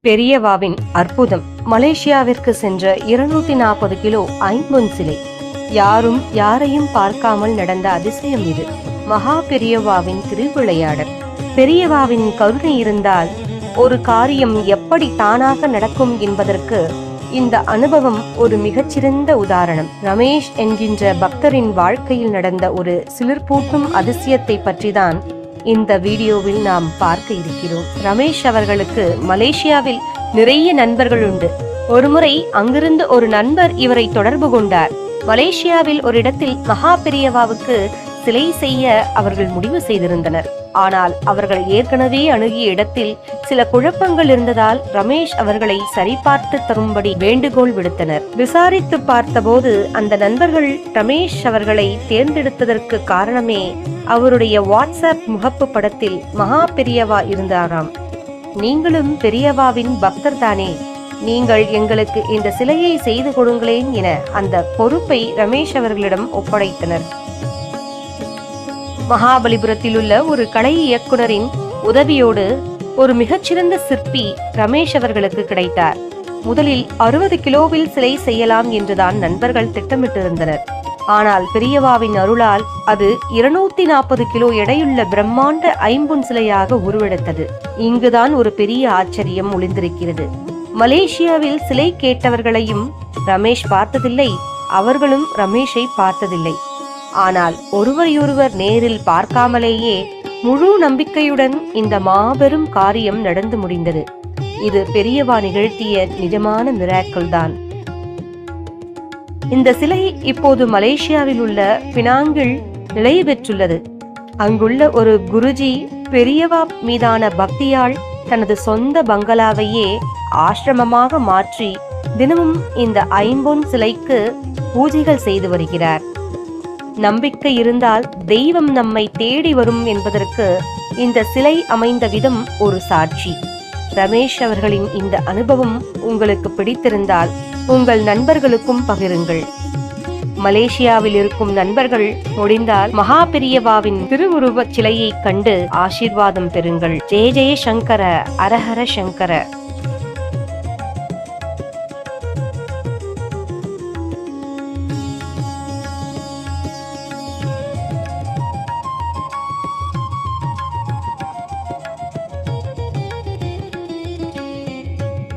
பெரியவாவின் அற்புதம். மலேசியாவிற்கு சென்ற 240 கிலோ ஐம்பொன் சிலை. யாரும் யாரையும் பார்க்காமல் நடந்த அதிசயம் இது. மகா பெரியவாவின் திருவிளையாடல். பெரியவாவின் கருணை இருந்தால் ஒரு காரியம் எப்படி தானாக நடக்கும் என்பதற்கு இந்த அனுபவம் ஒரு மிகச்சிறந்த உதாரணம். ரமேஷ் என்கின்ற பக்தரின் வாழ்க்கையில் நடந்த ஒரு சிலிர்ப்பூட்டும் அதிசயத்தை பற்றிதான் இந்த வீடியோவில் நாம் பார்க்க இருக்கிறோம். ரமேஷ் அவர்களுக்கு மலேசியாவில் நிறைய நண்பர்கள் உண்டு. ஒருமுறை அங்கிருந்து ஒரு நண்பர் இவரை தொடர்பு கொண்டார். மலேசியாவில் ஒரு இடத்தில் மகா பெரியவாவுக்கு சிலை செய்ய அவர்கள் முடிவு செய்திருந்தனர். ஆனால் அவர்கள் ஏற்கனவே அணுகிய இடத்தில் சில குழப்பங்கள் இருந்ததால் ரமேஷ் அவர்களை சரிபார்த்து தரும்படி வேண்டுகோள் விடுத்தனர். விசாரித்து பார்த்தபோது அந்த நண்பர்கள் ரமேஷ் அவர்களை தேர்ந்தெடுத்ததற்கு காரணமே அவருடைய வாட்ஸ்அப் முகப்பு படத்தில் மகா பெரியவா இருந்தாராம். நீங்களும் பெரியவாவின் பக்தர் தானே, நீங்கள் எங்களுக்கு இந்த சிலையை செய்து கொடுங்களேன் என அந்த பொறுப்பை ரமேஷ் அவர்களிடம் ஒப்படைத்தனர். மகாபலிபுரத்தில் உள்ள ஒரு கலை இயக்குனரின் உதவியோடு ஒரு மிகச்சிறந்த சிற்பி ரமேஷ் அவர்களுக்கு கிடைத்தார். முதலில் 60 கிலோவில் சிலை செய்யலாம் என்றுதான் நண்பர்கள் திட்டமிட்டிருந்தனர். ஆனால் பெரியவாவின் அருளால் அது 240 கிலோ எடையுள்ள பிரம்மாண்ட ஐம்பொன் சிலையாக உருவெடுத்தது. இங்குதான் ஒரு பெரிய ஆச்சரியம் ஒளிந்திருக்கிறது. மலேசியாவில் சிலை கேட்டவர்களையும் ரமேஷ் பார்த்ததில்லை, அவர்களும் ரமேஷை பார்த்ததில்லை. ஆனால் ஒருவரையொருவர் நேரில் பார்க்காமலேயே முழு நம்பிக்கையுடன் இந்த மாபெரும் காரியம் நடந்து முடிந்தது. இது பெரியவா நிகழ்த்திய நிஜமான மிராக்கிள் தான். இந்த சிலை இப்போது மலேசியாவில் உள்ள பினாங்கில் நிலை பெற்றுள்ளது. அங்குள்ள ஒரு குருஜி பெரியவா மீதான பக்தியால் தனது சொந்த பங்களாவையே ஆசிரமமாக மாற்றி தினமும் இந்த ஐம்பொன் சிலைக்கு பூஜைகள் செய்து வருகிறார். நம்பிக்கை இருந்தால் தெய்வம் நம்மை தேடி வரும் என்பதற்கு இந்த சிலை அமைந்த விதம் ஒரு சாட்சி. ரமேஷ் அவர்களின் இந்த அனுபவம் உங்களுக்கு பிடித்திருந்தால் உங்கள் நண்பர்களுக்கும் பகிருங்கள். மலேசியாவில் இருக்கும் நண்பர்கள் முடிந்தால் மகா பெரியவாவின் திருவுருவச் சிலையை கண்டு ஆசீர்வாதம் பெறுங்கள். ஜெய ஜெய சங்கர, அரஹர சங்கர.